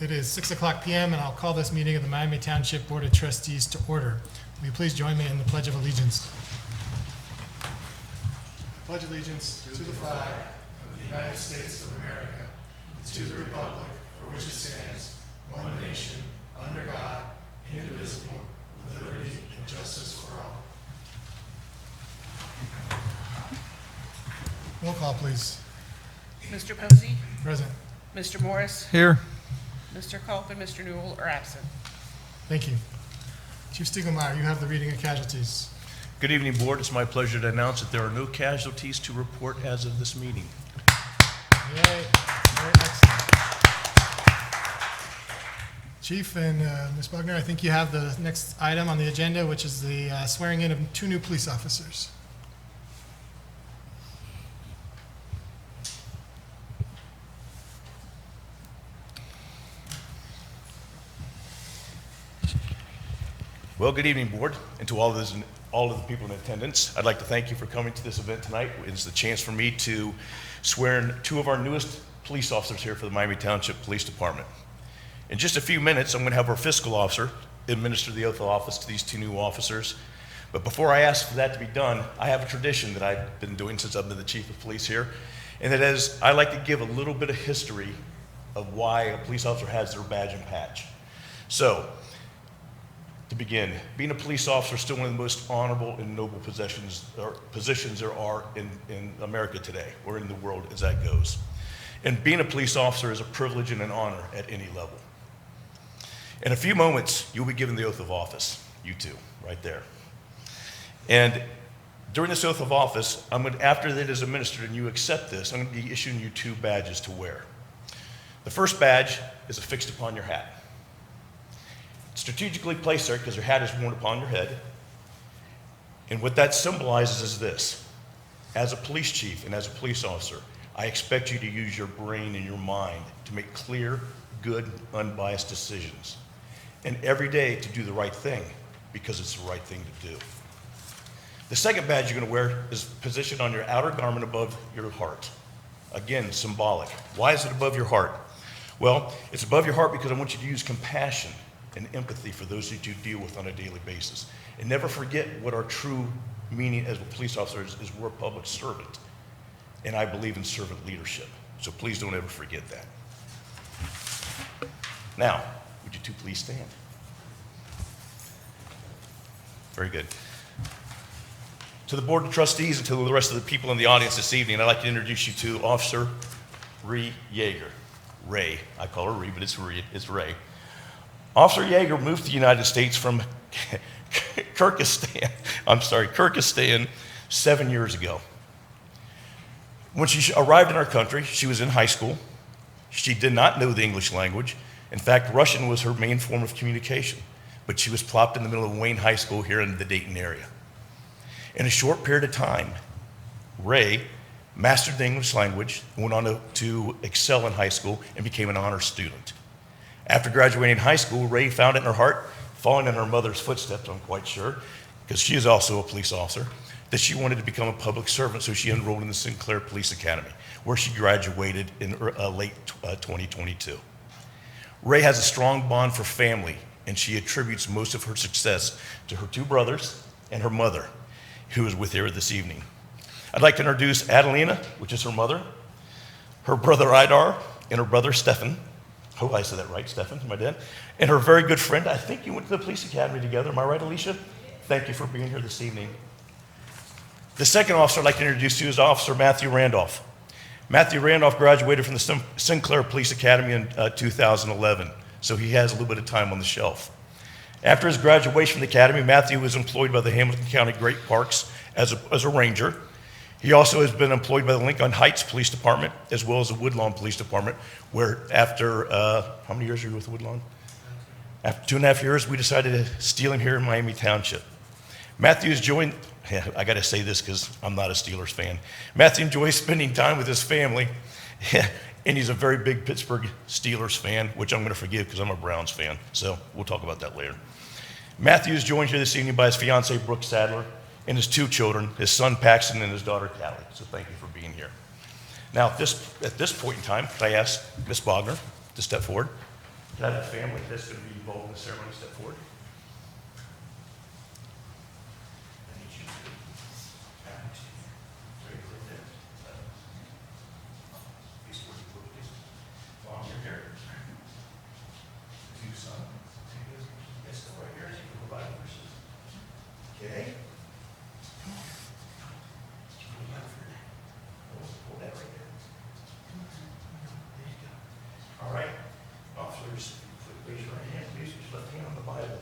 It is 6 o'clock p.m. and I'll call this meeting of the Miami Township Board of Trustees to order. Will you please join me in the Pledge of Allegiance? Pledge allegiance to the flag of the United States of America, to the republic for which it stands, one nation, under God, indivisible, with liberty and justice for all. Roll call, please. Mr. Posey, Present. Mr. Morris, Here. Mr. Culp, and Mr. Newell are absent. Thank you. Chief Stiegelmeyer, you have the reading of casualties. Good evening, Board. It's my pleasure to announce that there are no casualties to report as of this meeting. Yay. Very excellent. Chief and Ms. Bogner, I think you have the next item on the agenda, which is the swearing in of 2 new police officers. Well, good evening, Board, and to all of the people in attendance. I'd like to thank you for coming to this event tonight. It's the chance for me to swear in 2 of our newest police officers here for the Miami Township Police Department. In just a few minutes, I'm going to have our fiscal officer administer the oath of office to these 2 new officers. But before I ask for that to be done, I have a tradition that I've been doing since I've been the chief of police here, and that is I like to give a little bit of history of why a police officer has their badge and patch. So, to begin, being a police officer is still one of the most honorable and noble positions there are in America today, or in the world as that goes. And being a police officer is a privilege and an honor at any level. In a few moments, you'll be given the oath of office, you 2, right there. And during this oath of office, after that is administered and you accept this, I'm going to be issuing you 2 badges to wear. The first badge is affixed upon your hat. Strategically placed there because your hat is worn upon your head. And what that symbolizes is this. As a police chief and as a police officer, I expect you to use your brain and your mind to make clear, good, unbiased decisions. And every day to do the right thing because it's the right thing to do. The second badge you're going to wear is positioned on your outer garment above your heart. Again, symbolic. Why is it above your heart? Well, it's above your heart because I want you to use compassion and empathy for those that you deal with on a daily basis. And never forget what our true meaning as a police officer is we're a public servant. And I believe in servant leadership. So please don't ever forget that. Now, would you 2 please stand? Very good. To the Board of Trustees and to the rest of the people in the audience this evening, I'd like to introduce you to Officer Ree Yeager. Ray, I call her Ree, but it's Ray. Officer Yeager moved to the United States from Kyrgyzstan 7 years ago. When she arrived in our country, she was in high school. She did not know the English language. In fact, Russian was her main form of communication, but she was plopped in the middle of Wayne High School here in the Dayton area. In a short period of time, Ray mastered the English language, went on to excel in high school, and became an honor student. After graduating high school, Ray found it in her heart, following in her mother's footsteps, I'm quite sure, because she is also a police officer, that she wanted to become a public servant, so she enrolled in the Sinclair Police Academy, where she graduated in late 2022. Ray has a strong bond for family, and she attributes most of her success to her 2 brothers and her mother, who is with her this evening. I'd like to introduce Adelina, which is her mother, her brother Idar, and her brother Stefan. Hope I said that right, Stefan, my dad. And her very good friend. I think you went to the police academy together. Am I right, Alicia? Thank you for being here this evening. The second officer I'd like to introduce to you is Officer Matthew Randolph. Matthew Randolph graduated from the Sinclair Police Academy in 2011, so he has a little bit of time on the shelf. After his graduation from the academy, Matthew was employed by the Hamilton County Great Parks as a ranger. He also has been employed by the Lincoln Heights Police Department as well as the Woodlawn Police Department, where after, how many years were you with Woodlawn? After 2.5 years, we decided to steal him here in Miami Township. Matthew's joined, I gotta say this because I'm not a Steelers fan. Matthew enjoys spending time with his family, and he's a very big Pittsburgh Steelers fan, which I'm gonna forgive because I'm a Browns fan, so we'll talk about that later. Matthew is joined here this evening by his fiancee, Brooke Sadler, and his 2 children, his son Paxton and his daughter Callie. So thank you for being here. Now, at this point in time, could I ask Ms. Bogner to step forward? Can I have a family that's going to be involved in the ceremony step forward? I need you to Mom, you're here. You son. Yes, go right here. So you can provide verses. Okay. Hold that right there. There you go. All right. Officers, raise your right hand, please. Use your left hand on the Bible.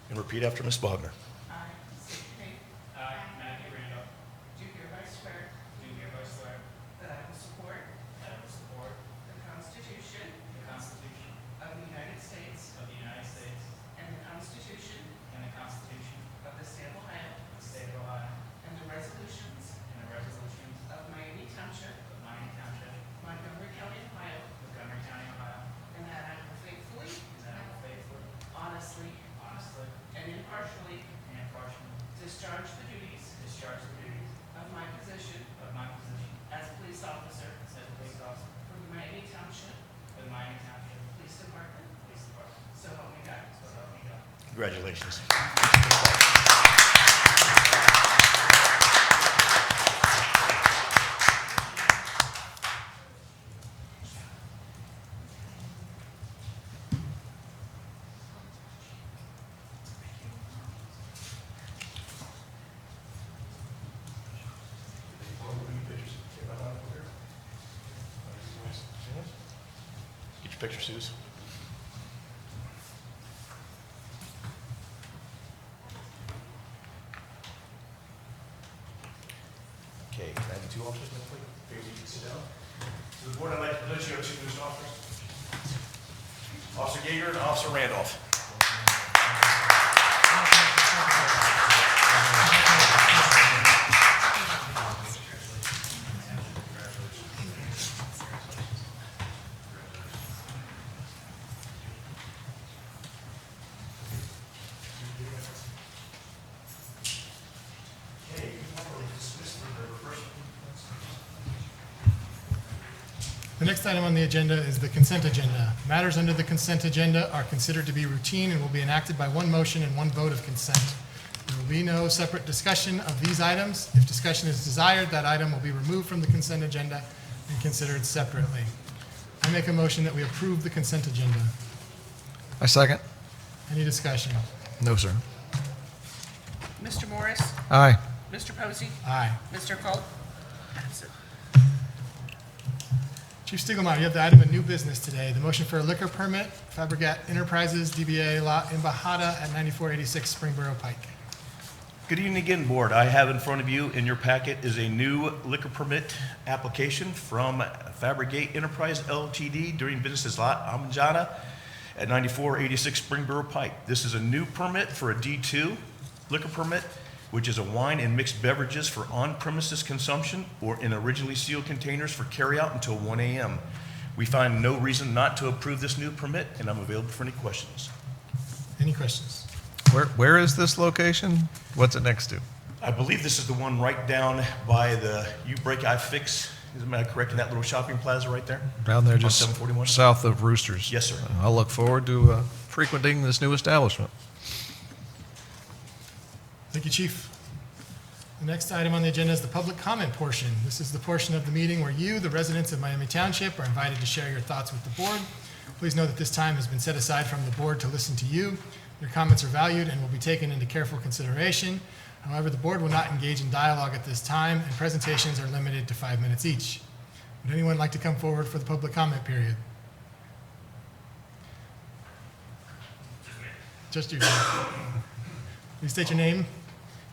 And repeat after Ms. Bogner. I state your name. I, Matthew Randolph, Do hereby swear do hereby swear that I will support that I will support the Constitution the Constitution of the United States of the United States and the Constitution and the Constitution of the State of Ohio of the State of Ohio and the resolutions and the resolutions of Miami Township, of Miami Township, Montgomery County, Ohio, Montgomery County, Ohio, and that I will faithfully, and that I will faithfully, honestly, honestly, and impartially and impartially discharge the duties discharge the duties of my position of my position as police officer as a police officer for the Miami Township for the Miami Township Police Department. Police Department. So help me God. So help me God. Congratulations. Get your picture, Suze. Okay, can I have the two officers now, please? Maybe you can sit down. To the board, I'd like to present you our two newest officers. Officer Gager and Officer Randolph. Okay, you properly dismissed the first. The next item on the agenda is the consent agenda. Matters under the consent agenda are considered to be routine and will be enacted by one motion and one vote of consent. There will be no separate discussion of these items. If discussion is desired, that item will be removed from the consent agenda and considered separately. I make a motion that we approve the consent agenda. I second. Any discussion? No, sir. Mr. Morris, Aye. Mr. Posey, Aye. Mr. Culp, absent. Chief Stiegelmeyer, you have the item of new business today, the motion for a liquor permit, Fabregat Enterprises, DBA La Embajada at 9486 Springboro Pike. Good evening again, Board. I have in front of you in your packet is a new liquor permit application from Fabregat Enterprise Ltd. doing business as La Embajada at 9486 Springboro Pike. This is a new permit for a D2 liquor permit, which is a wine and mixed beverages for on-premises consumption or in originally sealed containers for carryout until 1 a.m. We find no reason not to approve this new permit, and I'm available for any questions. Any questions? Where is this location? What's it next to? I believe this is the one right down by the You Break, I Fix. Am I correct in that little shopping plaza right there? Down there On just 741? south of Roosters. Yes, sir. I'll look forward to frequenting this new establishment. Thank you, Chief. The next item on the agenda is the public comment portion. This is the portion of the meeting where you, the residents of Miami Township, are invited to share your thoughts with the board. Please know that this time has been set aside from the board to listen to you. Your comments are valued and will be taken into careful consideration. However, the board will not engage in dialogue at this time, and presentations are limited to 5 minutes each. Would anyone like to come forward for the public comment period? Just you. Please state your name.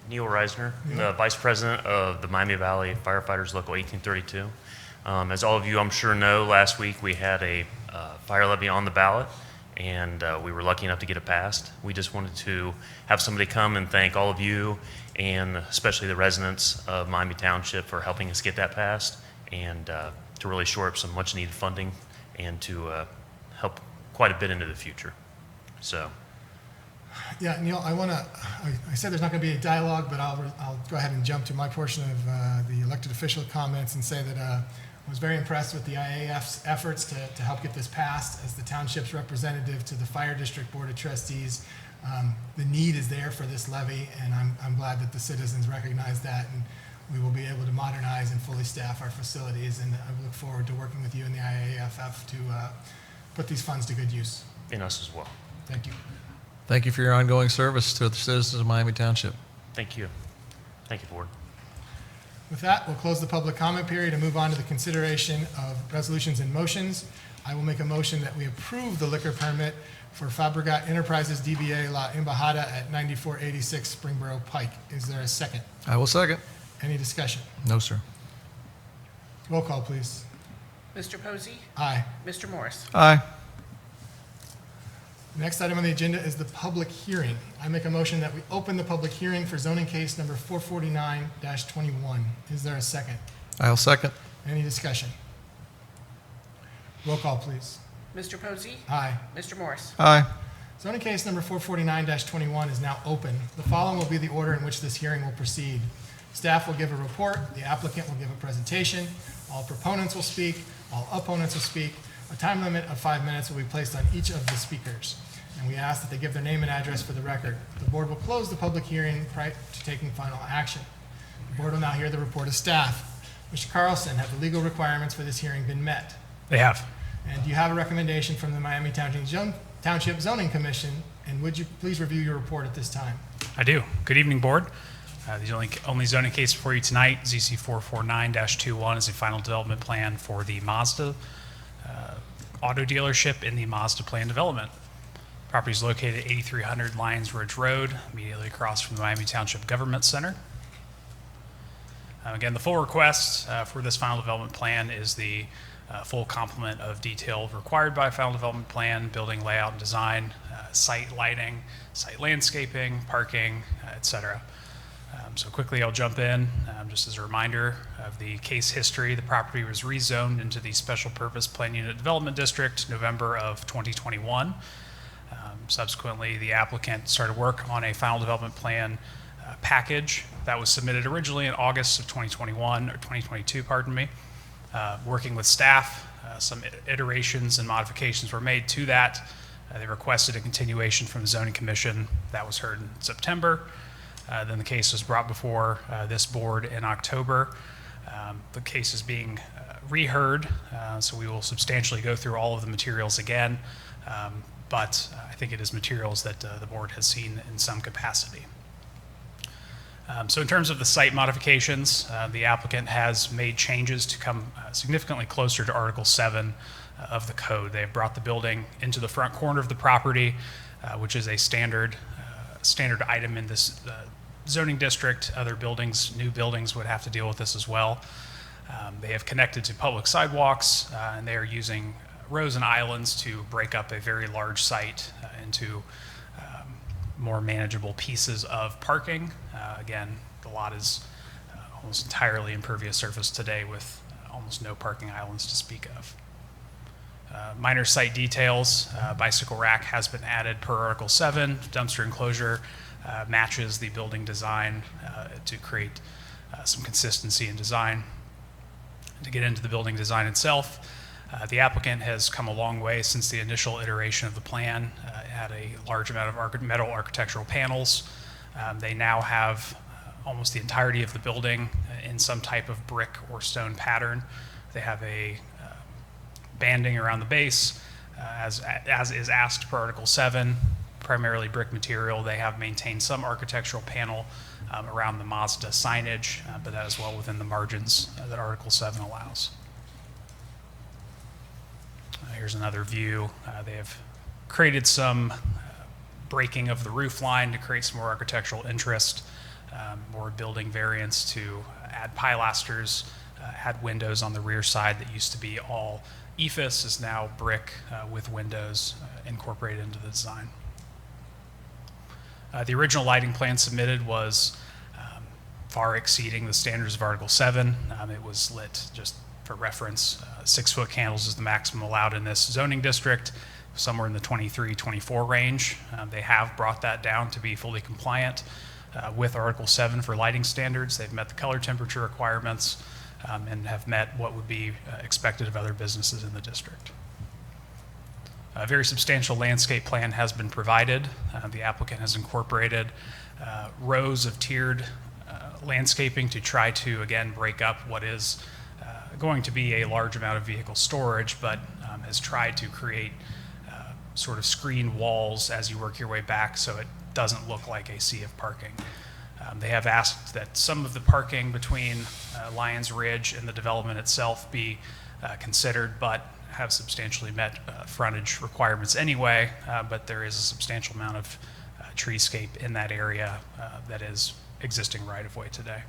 Neil Reisner, the Vice President of the Miami Valley Firefighters Local 1832. As all of you, I'm sure, know, last week we had a fire levy on the ballot, and we were lucky enough to get it passed. We just wanted to have somebody come and thank all of you, and especially the residents of Miami Township, for helping us get that passed, and to really shore up some much-needed funding, and to help quite a bit into the future. So. Yeah, Neil, I said there's not going to be a dialogue, but I'll go ahead and jump to my portion of the elected official comments and say that I was very impressed with the IAF's efforts to help get this passed. As the township's representative to the Fire District Board of Trustees, the need is there for this levy, and I'm glad that the citizens recognize that, and we will be able to modernize and fully staff our facilities, and I look forward to working with you and the IAFF to put these funds to good use. And us as well. Thank you. Thank you for your ongoing service to the citizens of Miami Township. Thank you. Thank you, Board. With that, we'll close the public comment period and move on to the consideration of resolutions and motions. I will make a motion that we approve the liquor permit for Fabregat Enterprises DBA La Embajada at 9486 Springboro Pike. Is there a second? I will second. Any discussion? No, sir. Roll call, please. Mr. Posey, Aye. Mr. Morris. Aye. The next item on the agenda is the public hearing. I make a motion that we open the public hearing for zoning case number 449-21. Is there a second? I'll second. Any discussion? Roll call, please. Mr. Posey, Aye. Mr. Morris. Aye. Zoning case number 449-21 is now open. The following will be the order in which this hearing will proceed. Staff will give a report, the applicant will give a presentation, all proponents will speak, all opponents will speak. A time limit of 5 minutes will be placed on each of the speakers, and we ask that they give their name and address for the record. The board will close the public hearing prior to taking final action. The board will now hear the report of staff. Mr. Carlson, have the legal requirements for this hearing been met? They have. And do you have a recommendation from the Miami Township Zoning Commission, and would you please review your report at this time? I do. Good evening, Board. The only zoning case before you tonight, ZC 449-21, is a final development plan for the Mazda auto dealership in the Mazda Plan Development. Property is located at 8300 Lions Ridge Road, immediately across from the Miami Township Government Center. Again, the full request for this final development plan is the full complement of detail required by a final development plan, building layout and design, site lighting, site landscaping, parking, etc. So quickly, I'll jump in. Just as a reminder of the case history, the property was rezoned into the Special Purpose Plan Unit Development District November of 2021. Subsequently, the applicant started work on a final development plan package that was submitted originally in August of 2021, or 2022, pardon me. Working with staff, some iterations and modifications were made to that. They requested a continuation from the Zoning Commission. That was heard in September. Then the case was brought before this board in October. The case is being reheard, so we will substantially go through all of the materials again, but I think it is materials that the board has seen in some capacity. So in terms of the site modifications, the applicant has made changes to come significantly closer to Article 7 of the code. They have brought the building into the front corner of the property, which is a standard item in this zoning district. Other buildings, new buildings, would have to deal with this as well. They have connected to public sidewalks, and they are using rows and islands to break up a very large site into more manageable pieces of parking. Again, the lot is almost entirely impervious surface today with almost no parking islands to speak of. Minor site details, bicycle rack has been added per Article 7. Dumpster enclosure matches the building design to create some consistency in design. To get into the building design itself, the applicant has come a long way since the initial iteration of the plan. It had a large amount of metal architectural panels. They now have almost the entirety of the building in some type of brick or stone pattern. They have a banding around the base, as is asked per Article 7, primarily brick material. They have maintained some architectural panel around the Mazda signage, but that is well within the margins that Article 7 allows. Here's another view. They have created some breaking of the roof line to create some more architectural interest, more building variants to add pilasters, add windows on the rear side that used to be all EIFS is now brick with windows incorporated into the design. The original lighting plan submitted was far exceeding the standards of Article 7. It was lit, just for reference, 6-foot candles is the maximum allowed in this zoning district, somewhere in the 23-24 range. They have brought that down to be fully compliant with Article 7 for lighting standards. They've met the color temperature requirements. and have met what would be expected of other businesses in the district. A very substantial landscape plan has been provided. The applicant has incorporated rows of tiered landscaping to try to, again, break up what is going to be a large amount of vehicle storage, but has tried to create sort of screen walls as you work your way back so it doesn't look like a sea of parking. They have asked that some of the parking between Lions Ridge and the development itself be considered, but have substantially met frontage requirements anyway, but there is a substantial amount of treescape in that area that is existing right-of-way today.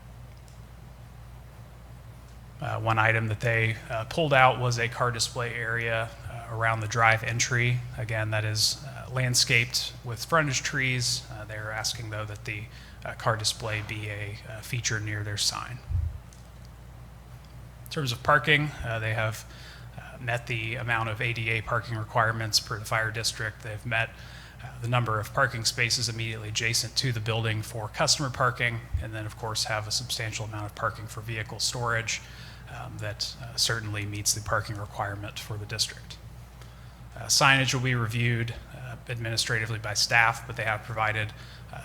One item that they pulled out was a car display area around the drive entry. Again, that is landscaped with frontage trees. They're asking, though, that the car display be a feature near their sign. In terms of parking, they have met the amount of ADA parking requirements per the fire district. They've met the number of parking spaces immediately adjacent to the building for customer parking, and then, of course, have a substantial amount of parking for vehicle storage that certainly meets the parking requirement for the district. Signage will be reviewed administratively by staff, but they have provided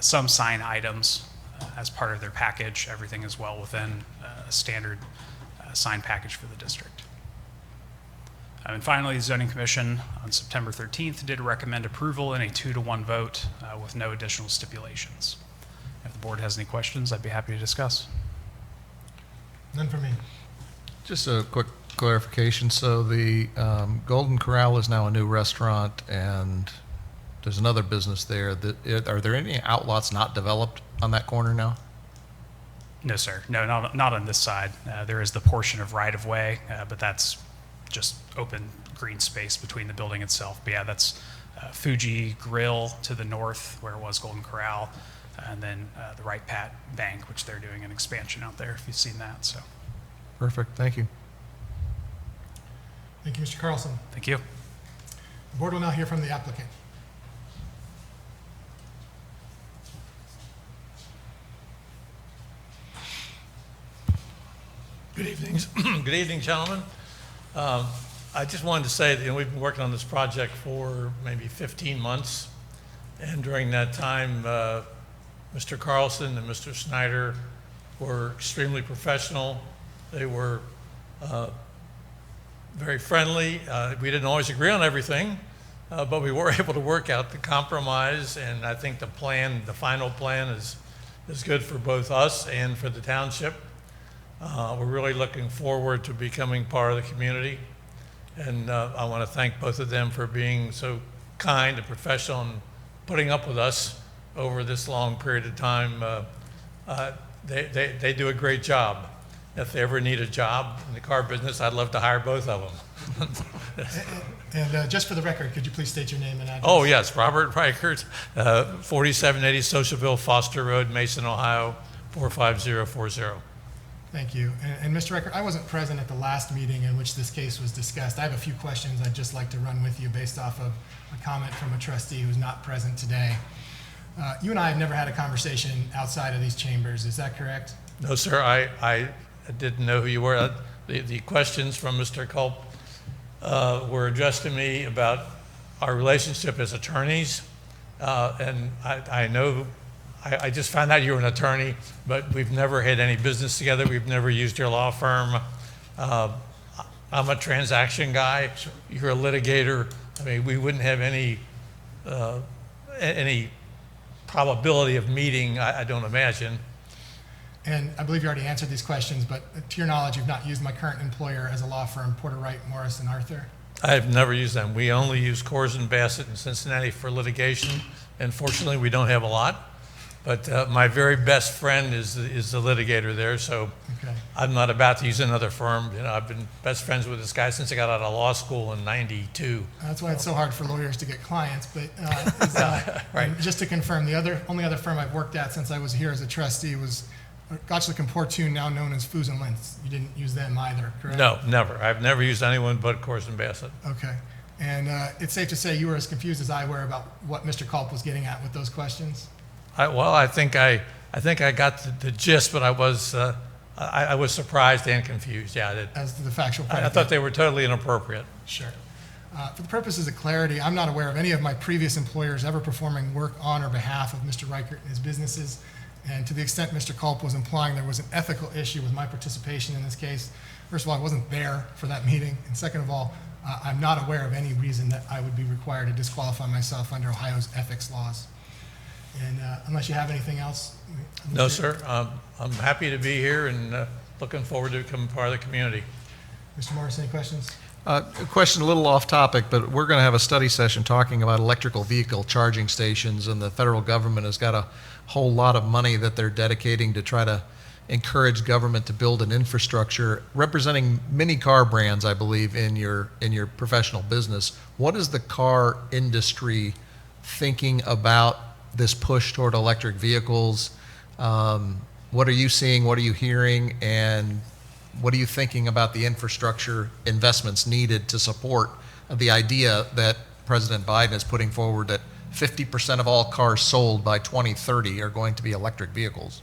some sign items as part of their package. Everything is well within a standard sign package for the district. And finally, the Zoning Commission on September 13th did recommend approval in a 2-to-1 vote with no additional stipulations. If the board has any questions, I'd be happy to discuss. None for me. Just a quick clarification. So the Golden Corral is now a new restaurant, and there's another business there. Are there any outlots not developed on that corner now? No, sir. No, not on this side. There is the portion of right-of-way, but that's just open green space between the building itself. But yeah, that's Fuji Grill to the north, where it was Golden Corral, and then the Right Pat Bank, which they're doing an expansion out there, if you've seen that. So, Perfect. Thank you. Thank you, Mr. Carlson. thank you. The board will now hear from the applicant. Good evening, good evening, gentlemen. I just wanted to say that we've been working on this project for maybe 15 months, and during that time, Mr. Carlson and Mr. Snyder were extremely professional. They were very friendly. We didn't always agree on everything, but we were able to work out the compromise, and I think the final plan is good for both us and for the township. We're really looking forward to becoming part of the community, and I want to thank both of them for being so kind and professional and putting up with us over this long period of time. They do a great job. If they ever need a job in the car business, I'd love to hire both of them. And just for the record, could you please state your name and address? Oh, yes, Robert Reichert, 4780 Socialville, Foster Road, Mason, Ohio, 45040. Thank you. And Mr. Reichert, I wasn't present at the last meeting in which this case was discussed. I have a few questions I'd just like to run with you based off of a comment from a trustee who's not present today. You and I have never had a conversation outside of these chambers. Is that correct? No, sir, I didn't know who you were. The questions from Mr. Culp were addressed to me about our relationship as attorneys, and I know, I just found out you were an attorney, but we've never had any business together. We've never used your law firm. I'm a transaction guy. You're a litigator. I mean, we wouldn't have any probability of meeting, I don't imagine. And I believe you already answered these questions, but to your knowledge, you've not used my current employer as a law firm, Porter Wright, Morris, and Arthur? I've never used them. We only use Coors and Bassett in Cincinnati for litigation, and fortunately, we don't have a lot. But my very best friend is the litigator there, so Okay. I'm not about to use another firm. You know, I've been best friends with this guy since I got out of law school in '92. That's why it's so hard for lawyers to get clients, but Right. and just to confirm, the only other firm I've worked at since I was here as a trustee was Gotchlick and Portune, now known as Foos and Lintz. You didn't use them either, correct? No, never. I've never used anyone but Coors and Bassett. Okay. And it's safe to say you were as confused as I were about what Mr. Culp was getting at with those questions? I think I got the gist, but I was I was surprised and confused, yeah. As to the factual I predicate. thought they were totally inappropriate. Sure. For the purposes of clarity, I'm not aware of any of my previous employers ever performing work on or behalf of Mr. Reichert and his businesses. And to the extent Mr. Culp was implying there was an ethical issue with my participation in this case, first of all, I wasn't there for that meeting. And second of all, I'm not aware of any reason that I would be required to disqualify myself under Ohio's ethics laws. And unless you have anything else? No, sir. I'm happy to be here and looking forward to becoming part of the community. Mr. Morris, any questions? A question a little off topic, but we're going to have a study session talking about electrical vehicle charging stations, and the federal government has got a whole lot of money that they're dedicating to try to encourage government to build an infrastructure representing many car brands, I believe, in your professional business. What is the car industry thinking about this push toward electric vehicles? What are you seeing? What are you hearing? And what are you thinking about the infrastructure investments needed to support the idea that President Biden is putting forward that 50% of all cars sold by 2030 are going to be electric vehicles?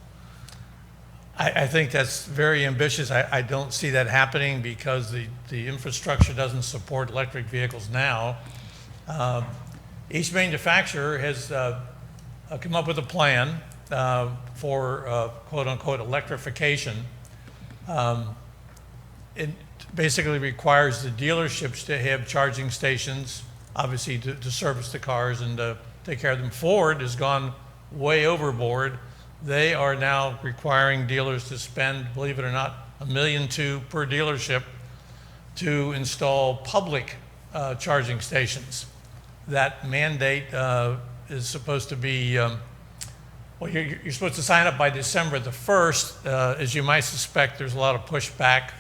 I think that's very ambitious. I don't see that happening because the infrastructure doesn't support electric vehicles now. Each manufacturer has come up with a plan for quote-unquote electrification. It basically requires the dealerships to have charging stations, obviously to service the cars and to take care of them. Ford has gone way overboard. They are now requiring dealers to spend, believe it or not, $1.2 million per dealership to install public charging stations. That mandate is supposed to be, well, you're supposed to sign up by December the 1st. As you might suspect, there's a lot of pushback.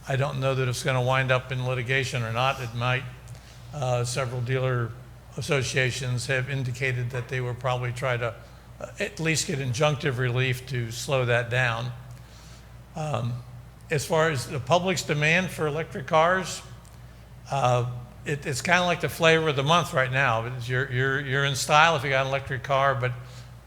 I don't know that it's going to wind up in litigation or not. It might. Several dealer associations have indicated that they will probably try to at least get injunctive relief to slow that down. As far as the public's demand for electric cars, it's kind of like the flavor of the month right now. You're in style if you got an electric car, but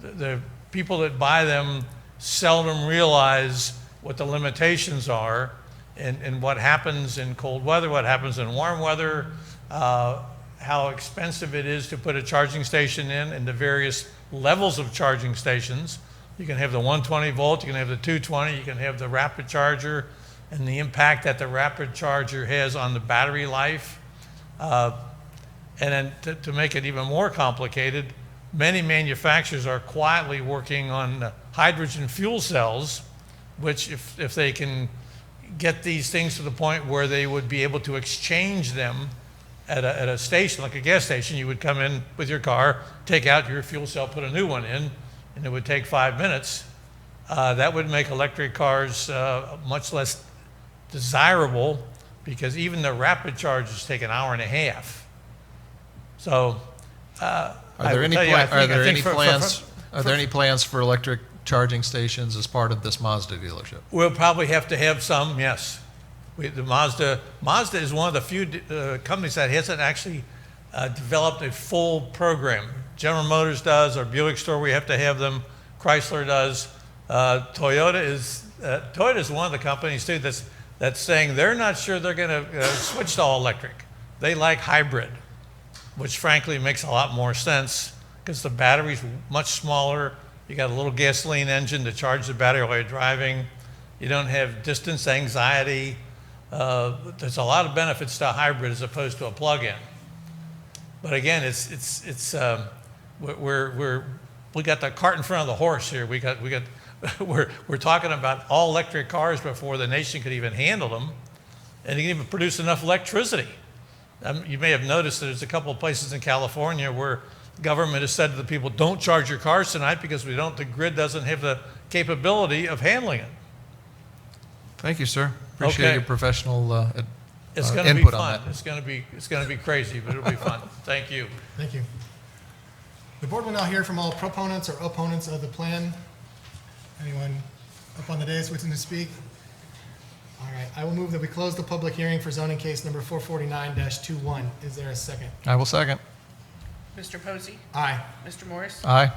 the people that buy them seldom realize what the limitations are and what happens in cold weather, what happens in warm weather, how expensive it is to put a charging station in, and the various levels of charging stations. You can have the 120 volt, you can have the 220, you can have the rapid charger, and the impact that the rapid charger has on the battery life. And then to make it even more complicated, many manufacturers are quietly working on hydrogen fuel cells, which if they can get these things to the point where they would be able to exchange them at a station, like a gas station, you would come in with your car, take out your fuel cell, put a new one in, and it would take 5 minutes. That would make electric cars much less desirable because even the rapid chargers take an hour and a half. So, Are there any plans for electric charging stations as part of this Mazda dealership? We'll probably have to have some, yes. Mazda is one of the few companies that hasn't actually developed a full program. General Motors does, our Buick store, we have to have them. Chrysler does. Toyota is one of the companies too that's saying they're not sure they're going to switch to all electric. They like hybrid, which frankly makes a lot more sense because the battery's much smaller. You got a little gasoline engine to charge the battery while you're driving. You don't have distance anxiety. There's a lot of benefits to a hybrid as opposed to a plug-in. But again, we got the cart in front of the horse here. We're talking about all electric cars before the nation could even handle them, and they can even produce enough electricity. You may have noticed that there's a couple of places in California where the government has said to the people, don't charge your cars tonight because the grid doesn't have the capability of handling it. Thank you, sir. Appreciate your professional It's going to be input fun. on that. It's going to be crazy, but it'll be fun. Thank you. Thank you. The board will now hear from all proponents or opponents of the plan. Anyone up on the dais wishing to speak? All right, I will move that we close the public hearing for zoning case number 449-21. Is there a second? I will second. Mr. Posey? Aye. Mr. Morris? Aye.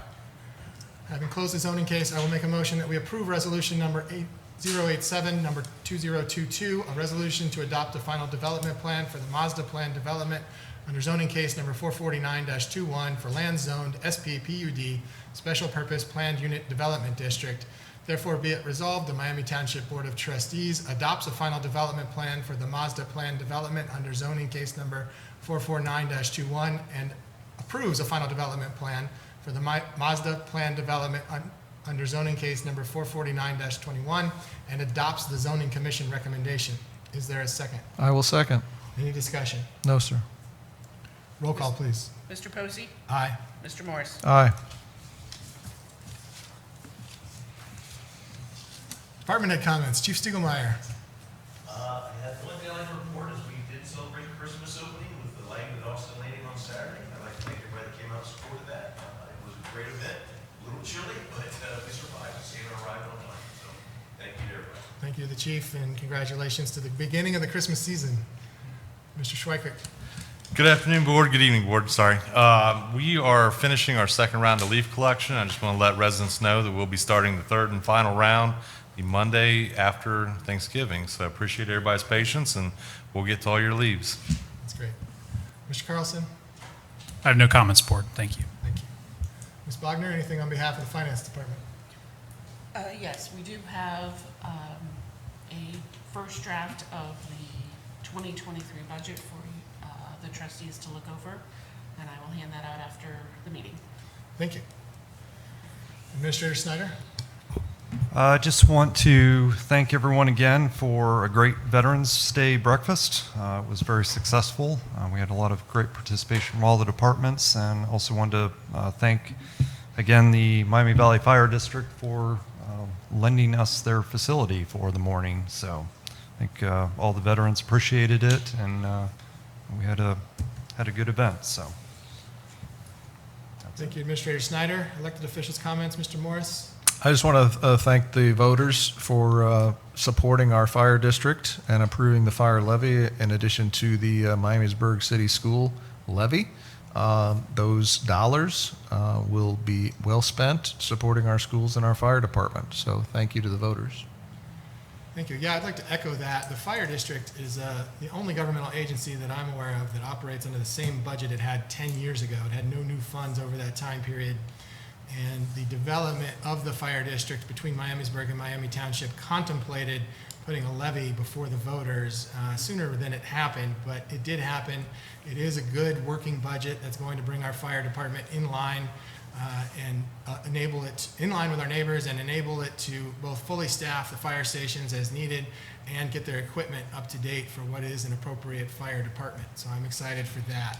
Having closed the zoning case, I will make a motion that we approve resolution number 087, number 2022, a resolution to adopt a final development plan for the Mazda Plan Development under zoning case number 449-21 for land zoned SPPUD, Special Purpose Planned Unit Development District. Therefore, be it resolved, the Miami Township Board of Trustees adopts a final development plan for the Mazda Plan Development under zoning case number 449-21 and approves a final development plan for the Mazda Plan Development under zoning case number 449-21 and adopts the zoning commission recommendation. Is there a second? I will second. Any discussion? No, sir. Roll call, please. Mr. Posey, Aye. Mr. Morris. Aye. Department head comments. Chief Stiegelmeier. I had the only thing I'd like to report is we did celebrate Christmas opening with the lighting at Austin Landing on Saturday. I'd like to thank everybody that came out and supported that. It was a great event, a little chilly, but we survived. The Santa arrived on time. So thank you to everybody. Thank you to the chief, and congratulations to the beginning of the Christmas season. Mr. Schweikert. Good afternoon, board. Good evening, board. Sorry. We are finishing our second round of leaf collection. I just want to let residents know that we'll be starting the third and final round the Monday after Thanksgiving. So I appreciate everybody's patience, and we'll get to all your leaves. That's great. Mr. Carlson. I have no comments, board. Thank you. Thank you. Ms. Bogner, anything on behalf of the finance department? Yes, we do have a first draft of the 2023 budget for the trustees to look over, and I will hand that out after the meeting. Thank you. Administrator Snyder. I just want to thank everyone again for a great Veterans Day breakfast. It was very successful. We had a lot of great participation from all the departments, and also wanted to thank again the Miami Valley Fire District for lending us their facility for the morning. So I think all the veterans appreciated it, and we had a good event. So Thank you, Administrator Snyder. Elected officials comments. Mr. Morris. I just want to thank the voters for supporting our fire district and approving the fire levy in addition to the Miamisburg City School levy. Those dollars will be well spent supporting our schools and our fire department. So thank you to the voters. Thank you. Yeah, I'd like to echo that. The fire district is the only governmental agency that I'm aware of that operates under the same budget it had 10 years ago. It had no new funds over that time period. And the development of the fire district between Miamisburg and Miami Township contemplated putting a levy before the voters sooner than it happened, but it did happen. It is a good working budget that's going to bring our fire department in line and enable it in line with our neighbors and enable it to both fully staff the fire stations as needed and get their equipment up to date for what is an appropriate fire department. So I'm excited for that.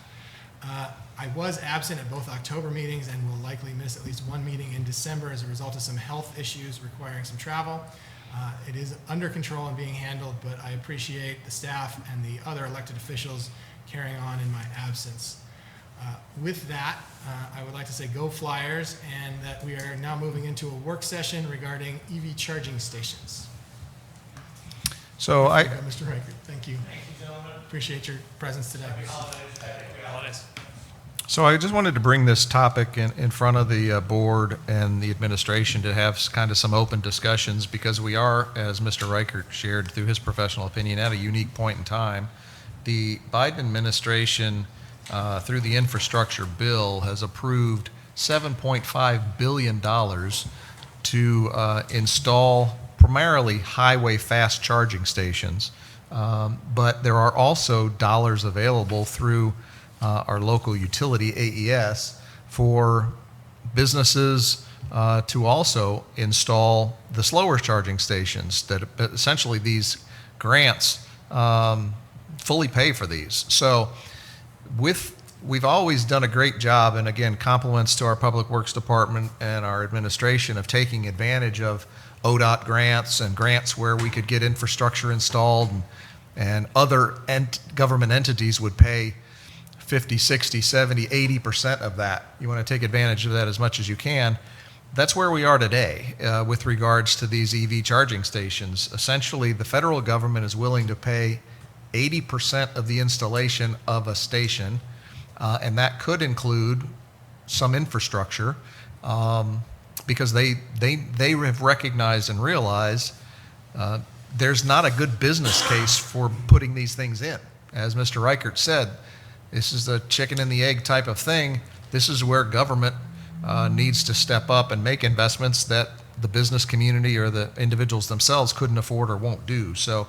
I was absent at both October meetings and will likely miss at least one meeting in December as a result of some health issues requiring some travel. It is under control and being handled, but I appreciate the staff and the other elected officials carrying on in my absence. With that, I would like to say go Flyers, and that we are now moving into a work session regarding EV charging stations. So Mr. Reichert, thank you. Thank you, gentlemen. Appreciate your presence today. Happy holidays. So I just wanted to bring this topic in front of the board and the administration to have kind of some open discussions, because we are, as Mr. Reichert shared through his professional opinion, at a unique point in time. The Biden administration, through the infrastructure bill, has approved $7.5 billion to install primarily highway fast charging stations. But there are also dollars available through our local utility, AES, for businesses to also install the slower charging stations, that essentially these grants fully pay for these. So we've always done a great job, and again, compliments to our Public Works Department and our administration, of taking advantage of ODOT grants and grants where we could get infrastructure installed, and other government entities would pay 50, 60, 70, 80% of that. You want to take advantage of that as much as you can. That's where we are today with regards to these EV charging stations. Essentially, the federal government is willing to pay 80% of the installation of a station, and that could include some infrastructure, because they have recognized and realized there's not a good business case for putting these things in. As Mr. Reichert said, this is the chicken and the egg type of thing. This is where government needs to step up and make investments that the business community or the individuals themselves couldn't afford or won't do. So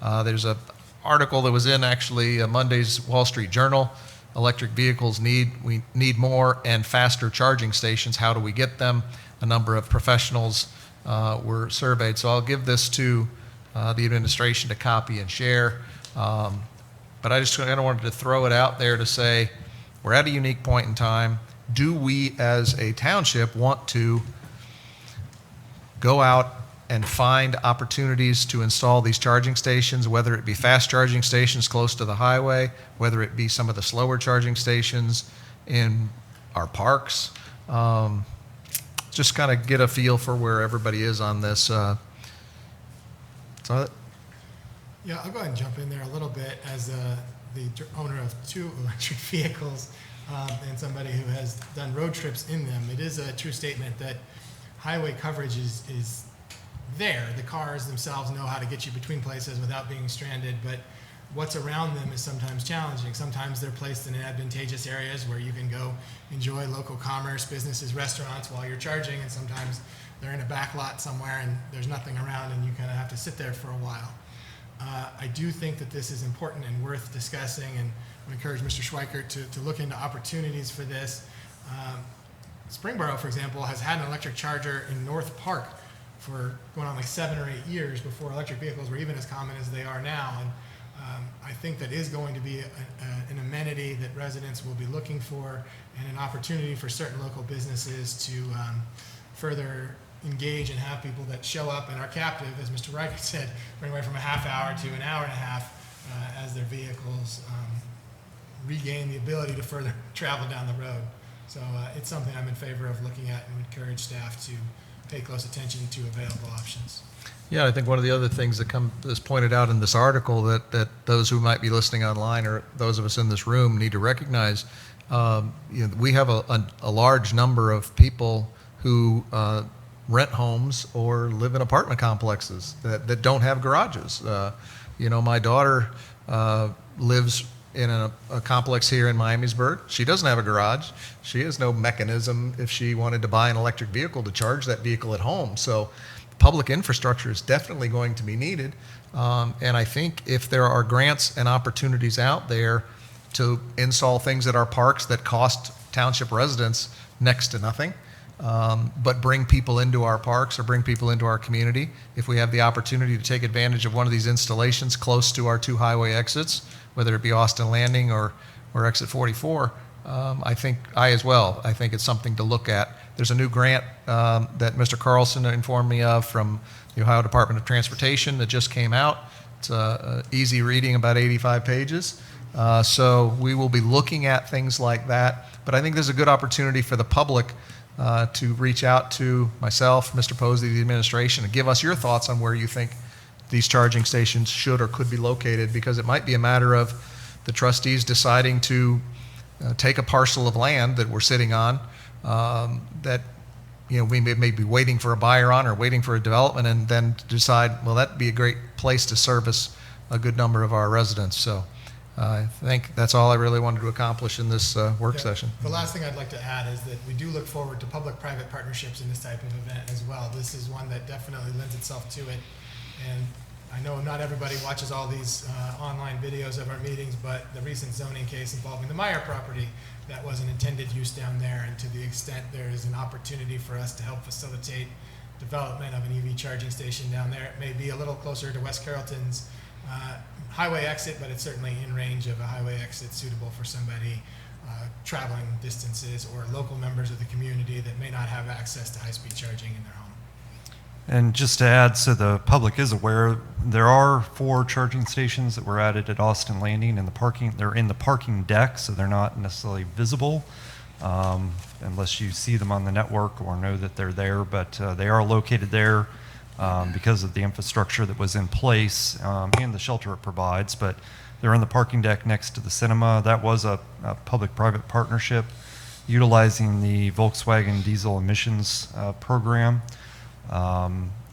there's an article that was in actually Monday's Wall Street Journal. Electric vehicles we need more and faster charging stations. How do we get them? A number of professionals were surveyed. So I'll give this to the administration to copy and share. But I just kind of wanted to throw it out there to say we're at a unique point in time. Do we as a township want to go out and find opportunities to install these charging stations, whether it be fast charging stations close to the highway, whether it be some of the slower charging stations in our parks? Just kind of get a feel for where everybody is on this. So Yeah, I'll go ahead and jump in there a little bit as the owner of 2 electric vehicles and somebody who has done road trips in them. It is a true statement that highway coverage is there. The cars themselves know how to get you between places without being stranded, but what's around them is sometimes challenging. Sometimes they're placed in advantageous areas where you can go enjoy local commerce, businesses, restaurants while you're charging, and sometimes they're in a back lot somewhere and there's nothing around and you kind of have to sit there for a while. I do think that this is important and worth discussing, and I encourage Mr. Schweikert to look into opportunities for this. Springboro, for example, has had an electric charger in North Park for going on like 7 or 8 years before electric vehicles were even as common as they are now. And I think that is going to be an amenity that residents will be looking for, and an opportunity for certain local businesses to further engage and have people that show up and are captive, as Mr. Reichert said, for anywhere from a half hour to an hour and a half as their vehicles regain the ability to further travel down the road. So it's something I'm in favor of looking at, and would encourage staff to pay close attention to available options. yeah, I think one of the other things that is pointed out in this article that those who might be listening online or those of us in this room need to recognize, we have a large number of people who rent homes or live in apartment complexes that don't have garages. My daughter lives in a complex here in Miamisburg. She doesn't have a garage. She has no mechanism if she wanted to buy an electric vehicle to charge that vehicle at home. So public infrastructure is definitely going to be needed. And I think if there are grants and opportunities out there to install things at our parks that cost township residents next to nothing, but bring people into our parks or bring people into our community, if we have the opportunity to take advantage of one of these installations close to our 2 highway exits, whether it be Austin Landing or Exit 44, I think it's something to look at. There's a new grant that Mr. Carlson informed me of from the Ohio Department of Transportation that just came out. It's easy reading, about 85 pages. So we will be looking at things like that. But I think there's a good opportunity for the public to reach out to myself, Mr. Posey, the administration, and give us your thoughts on where you think these charging stations should or could be located, because it might be a matter of the trustees deciding to take a parcel of land that we're sitting on that we may be waiting for a buyer on or waiting for a development, and then decide, well, that'd be a great place to service a good number of our residents. So I think that's all I really wanted to accomplish in this work session. The last thing I'd like to add is that we do look forward to public-private partnerships in this type of event as well. This is one that definitely lends itself to it. And I know not everybody watches all these online videos of our meetings, but the recent zoning case involving the Meyer property, that was an intended use down there. And to the extent there is an opportunity for us to help facilitate development of an EV charging station down there, it may be a little closer to West Carrollton's highway exit, but it's certainly in range of a highway exit suitable for somebody traveling distances or local members of the community that may not have access to high-speed charging in their home. And just to add, so the public is aware, there are 4 charging stations that were added at Austin Landing, and they're in the parking deck, so they're not necessarily visible unless you see them on the network or know that they're there, but they are located there because of the infrastructure that was in place and the shelter it provides. But they're in the parking deck next to the cinema. That was a public-private partnership utilizing the Volkswagen diesel emissions program.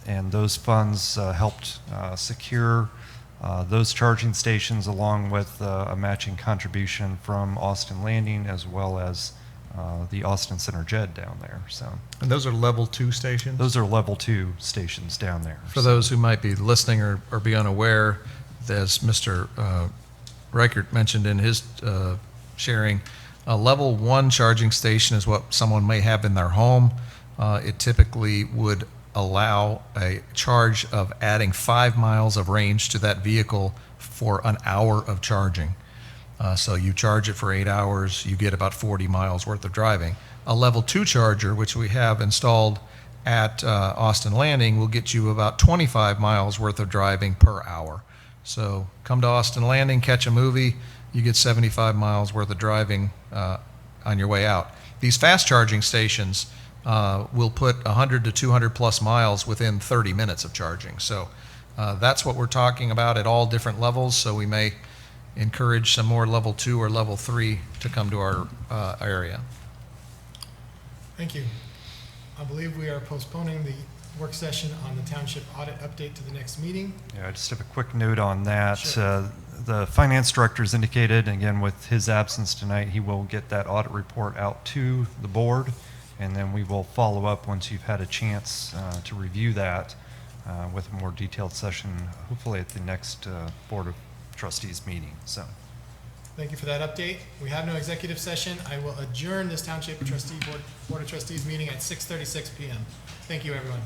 and those funds helped secure those charging stations along with a matching contribution from Austin Landing as well as the Austin Center JED down there. So And those are level 2 stations? those are level 2 stations down there. For those who might be listening or be unaware, as Mr. Reichert mentioned in his sharing, a level 1 charging station is what someone may have in their home. It typically would allow a charge of adding 5 miles of range to that vehicle for an hour of charging. So you charge it for 8 hours, you get about 40 miles worth of driving. A level 2 charger, which we have installed at Austin Landing, will get you about 25 miles worth of driving per hour. So come to Austin Landing, catch a movie, you get 75 miles worth of driving on your way out. These fast charging stations will put 100 to 200 plus miles within 30 minutes of charging. So that's what we're talking about at all different levels. So we may encourage some more level 2 or level 3 to come to our area. Thank you. I believe we are postponing the work session on the township audit update to the next meeting. Yeah, I just have a quick note on that. Sure. The finance director's indicated, again, with his absence tonight, he will get that audit report out to the board, and then we will follow up once you've had a chance to review that with a more detailed session, hopefully at the next Board of Trustees meeting. So, Thank you for that update. We have no executive session. I will adjourn this Township Board of Trustees meeting at 6:36 p.m. Thank you, everyone.